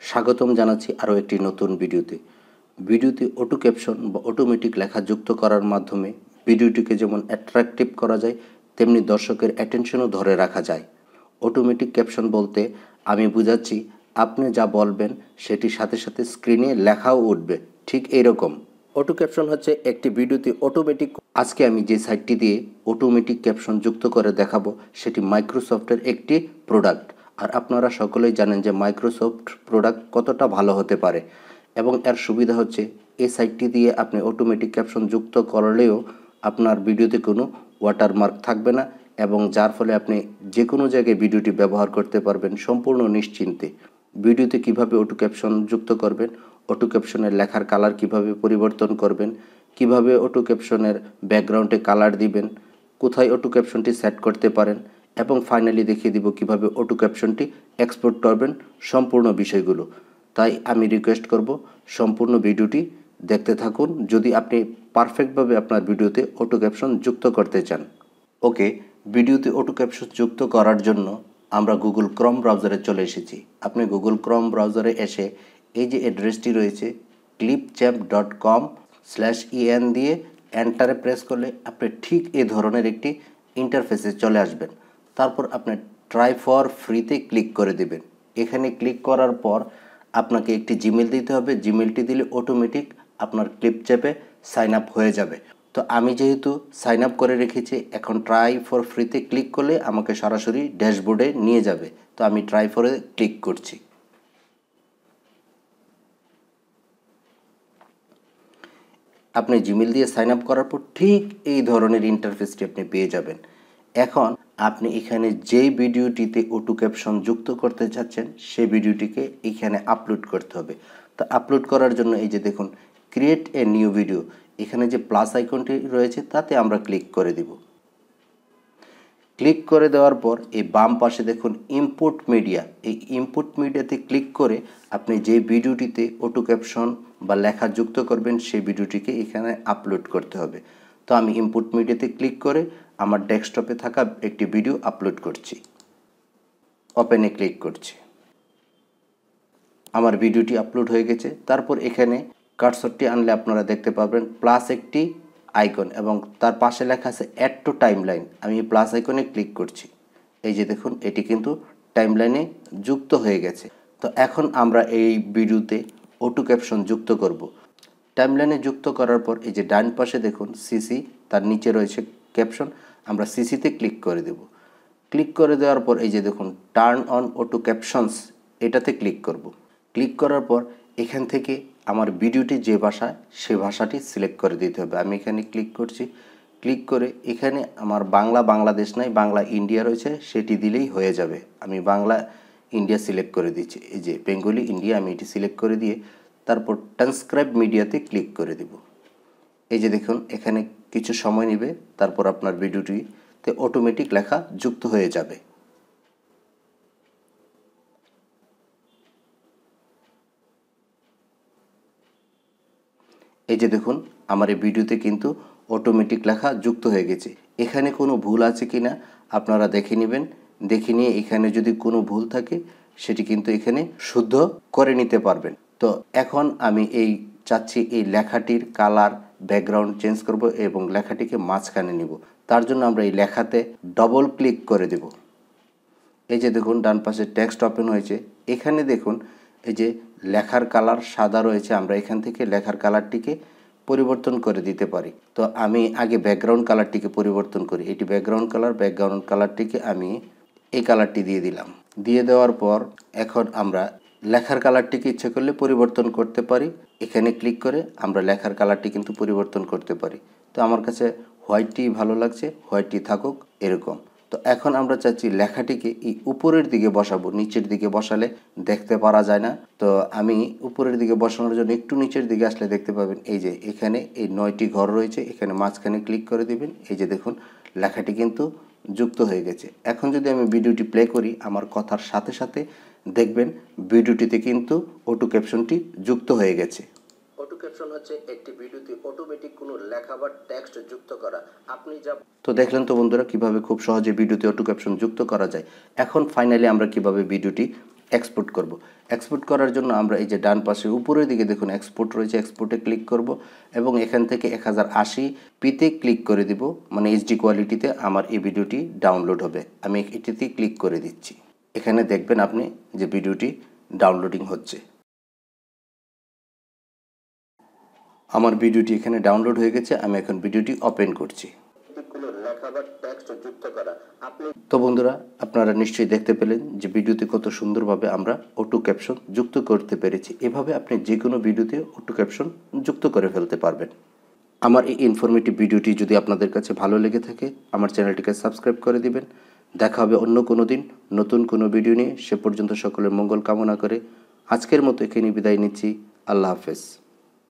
স্বাগতম জানাচ্ছি আরও একটি নতুন ভিডিওতে অটো ক্যাপশন বা অটোমেটিক লেখা যুক্ত করার মাধ্যমে ভিডিওটিকে যেমন অ্যাট্রাকটিভ করা যায় তেমনি দর্শকের অ্যাটেনশনও ধরে রাখা যায়। অটোমেটিক ক্যাপশন বলতে আমি বুঝাচ্ছি আপনি যা বলবেন সেটির সাথে সাথে স্ক্রিনে লেখাও উঠবে, ঠিক এইরকম। অটো ক্যাপশন হচ্ছে একটি ভিডিওতে অটোমেটিক। আজকে আমি যে সাইটটি দিয়ে অটোমেটিক ক্যাপশন যুক্ত করে দেখাবো সেটি মাইক্রোসফটের একটি প্রোডাক্ট। আর আপনারা সকলেই জানেন যে মাইক্রোসফট প্রোডাক্ট কতটা ভালো হতে পারে, এবং এর সুবিধা হচ্ছে এই সাইটটি দিয়ে আপনি অটোমেটিক ক্যাপশন যুক্ত করলেও আপনার ভিডিওতে কোনো ওয়াটারমার্ক থাকবে না, এবং যার ফলে আপনি যে কোনো জায়গায় ভিডিওটি ব্যবহার করতে পারবেন সম্পূর্ণ নিশ্চিন্তে। ভিডিওতে কিভাবে অটো ক্যাপশন যুক্ত করবেন, অটো ক্যাপশনের লেখার কালার কিভাবে পরিবর্তন করবেন, কিভাবে অটো ক্যাপশনের ব্যাকগ্রাউন্ডে কালার দিবেন, কোথায় অটো ক্যাপশনটি সেট করতে পারেন, এবং ফাইনালি দেখিয়ে দিব কিভাবে অটো ক্যাপশনটি এক্সপোর্ট করবেন, সম্পূর্ণ বিষয়গুলো। তাই আমি রিকোয়েস্ট করব সম্পূর্ণ ভিডিওটি দেখতে থাকুন যদি আপনি পারফেক্টভাবে আপনার ভিডিওতে অটো ক্যাপশন যুক্ত করতে চান। ওকে, ভিডিওতে অটো ক্যাপশন যুক্ত করার জন্য আমরা গুগল ক্রোম ব্রাউজারে চলে এসেছি। আপনি গুগল ক্রোম ব্রাউজারে এসে এই যে অ্যাড্রেসটি রয়েছে clipchamp.com/en দিয়ে এন্টারে প্রেস করলে আপনি ঠিক এই ধরনের একটি ইন্টারফেসে চলে আসবেন। তারপর আপনি ট্রাই ফর ফ্রিতে ক্লিক করে দেবেন। এখানে ক্লিক করার পর আপনাকে একটি জিমেল দিতে হবে। জিমেলটি দিলে অটোমেটিক আপনার ক্লিপচ্যাপে সাইন আপ হয়ে যাবে। তো আমি যেহেতু সাইন আপ করে রেখেছি, এখন ট্রাই ফর ফ্রিতে ক্লিক করলে আমাকে সরাসরি ড্যাশবোর্ডে নিয়ে যাবে। তো আমি ট্রাই ফরে ক্লিক করছি। আপনি জিমেল দিয়ে সাইন আপ করার পর ঠিক এই ধরনের ইন্টারফেসটি আপনি পেয়ে যাবেন। এখন আপনি এখানে যেই ভিডিওটিতে অটো ক্যাপশন যুক্ত করতে চাচ্ছেন সেই ভিডিওটিকে এখানে আপলোড করতে হবে। তো আপলোড করার জন্য এই যে দেখুন ক্রিয়েট এ নিউ ভিডিও, এখানে যে প্লাস আইকনটি রয়েছে তাতে আমরা ক্লিক করে দিব। ক্লিক করে দেওয়ার পর এই বাম পাশে দেখুন ইম্পোর্ট মিডিয়া, এই ইম্পোর্ট মিডিয়াতে ক্লিক করে আপনি যে ভিডিওটিতে অটো ক্যাপশন বা লেখা যুক্ত করবেন সেই ভিডিওটিকে এখানে আপলোড করতে হবে। তো আমি ইম্পোর্ট মিডিয়াতে ক্লিক করে আমার ডেস্কটপে থাকা একটি ভিডিও আপলোড করছি। ওপেনে ক্লিক করছি। আমার ভিডিওটি আপলোড হয়ে গেছে। তারপর এখানে কার্সরটি আনলে আপনারা দেখতে পাবেন প্লাস একটি আইকন এবং তার পাশে লেখা আছে অ্যাড টু টাইমলাইন। আমি প্লাস আইকনে ক্লিক করছি। এই যে দেখুন এটি কিন্তু টাইমলাইনে যুক্ত হয়ে গেছে। তো এখন আমরা এই ভিডিওতে অটো ক্যাপশন যুক্ত করব। টাইমলাইনে যুক্ত করার পর এই যে ডান পাশে দেখুন সিসি, তার নিচে রয়েছে ক্যাপশন, আমরা সিসিতে ক্লিক করে দেব। ক্লিক করে দেওয়ার পর এই যে দেখুন টার্ন অন অটো ক্যাপশনস, এটাতে ক্লিক করব। ক্লিক করার পর এখান থেকে আমার ভিডিওটি যে ভাষায় সে ভাষাটি সিলেক্ট করে দিতে হবে। আমি এখানে ক্লিক করছি। ক্লিক করে এখানে আমার বাংলাদেশ নাই, বাংলা ইন্ডিয়া রয়েছে, সেটি দিলেই হয়ে যাবে। আমি বাংলা ইন্ডিয়া সিলেক্ট করে দিচ্ছি। এই যে বেঙ্গলি ইন্ডিয়া আমি এটি সিলেক্ট করে দিয়ে তারপর ট্রান্সক্রাইব মিডিয়াতে ক্লিক করে দেব। এই যে দেখুন এখানে কিছু সময় নেবে, তারপর আপনার ভিডিওটিতে অটোমেটিক লেখা যুক্ত হয়ে যাবে। এই যে দেখুন আমার এই ভিডিওতে কিন্তু অটোমেটিক লেখা যুক্ত হয়ে গেছে। এখানে কোনো ভুল আছে কি না আপনারা দেখে নেবেন। দেখে নিয়ে এখানে যদি কোনো ভুল থাকে সেটি কিন্তু এখানে শুদ্ধ করে নিতে পারবেন। তো এখন আমি চাচ্ছি এই লেখাটির কালার ব্যাকগ্রাউন্ড চেঞ্জ করব এবং লেখাটিকে মাঝখানে নিব। তার জন্য আমরা এই লেখাতে ডবল ক্লিক করে দেব। এই যে দেখুন ডান পাশে টেক্সট ওপেন হয়েছে। এখানে দেখুন এই যে লেখার কালার সাদা রয়েছে, আমরা এখান থেকে লেখার কালারটিকে পরিবর্তন করে দিতে পারি। তো আমি আগে ব্যাকগ্রাউন্ড কালারটিকে পরিবর্তন করি। এটি ব্যাকগ্রাউন্ড কালারটিকে আমি এই কালারটি দিয়ে দিলাম। দিয়ে দেওয়ার পর এখন আমরা লেখার কালারটিকে ইচ্ছে করলে পরিবর্তন করতে পারি। এখানে ক্লিক করে আমরা লেখার কালারটি কিন্তু পরিবর্তন করতে পারি। তো আমার কাছে হোয়াইটটি ভালো লাগছে, হোয়াইটটি থাকুক এরকম। তো এখন আমরা চাচ্ছি লেখাটিকে এই উপরের দিকে বসাবো, নিচের দিকে বসালে দেখতে পারা যায় না। তো আমি উপরের দিকে বসানোর জন্য একটু নিচের দিকে আসলে দেখতে পাবেন এই যে এখানে এই 9টি ঘর রয়েছে, এখানে মাঝখানে ক্লিক করে দিবেন। এই যে দেখুন লেখাটি কিন্তু যুক্ত হয়ে গেছে। এখন যদি আমি ভিডিওটি প্লে করি আমার কথার সাথে সাথে দেখবেন ভিডিওটিতে কিন্তু অটো ক্যাপশনটি যুক্ত হয়ে গেছে। অটো ক্যাপশন হচ্ছে একটি ভিডিওতে অটোমেটিক কোনো লেখা বা টেক্সট যুক্ত করা। আপনি যা তো দেখলেন তো বন্ধুরা কিভাবে খুব সহজে ভিডিওতে অটো ক্যাপশন যুক্ত করা যায়। এখন ফাইনালি আমরা কিভাবে ভিডিওটি এক্সপোর্ট করব। এক্সপোর্ট করার জন্য আমরা এই যে ডান পাশে উপরের দিকে দেখুন এক্সপোর্ট রয়েছে, এক্সপোর্টে ক্লিক করব এবং এখান থেকে 1080p-তে ক্লিক করে দিব, মানে এইচডি কোয়ালিটিতে আমার এই ভিডিওটি ডাউনলোড হবে। আমি এটিতে ক্লিক করে দিচ্ছি। এখানে দেখবেন আপনি যে ভিডিওটি ডাউনলোডিং হচ্ছে। আমার ভিডিওটি এখানে ডাউনলোড হয়ে গেছে। আমি এখন ভিডিওটি ওপেন করছি। তো বন্ধুরা, আপনারা নিশ্চয়ই দেখতে পেলেন যে ভিডিওতে কত সুন্দরভাবে আমরা অটো ক্যাপশন যুক্ত করতে পেরেছি। এভাবে আপনি যে কোনো ভিডিওতে অটো ক্যাপশন যুক্ত করে ফেলতে পারবেন। আমার এই ইনফরমেটিভ ভিডিওটি যদি আপনাদের কাছে ভালো লেগে থাকে আমার চ্যানেলটিকে সাবস্ক্রাইব করে দিবেন। দেখা হবে অন্য কোনো দিন নতুন কোনো ভিডিও নিয়ে। সে পর্যন্ত সকলের মঙ্গল কামনা করে আজকের মতো এখানে বিদায় নিচ্ছি। আল্লাহ হাফেজ।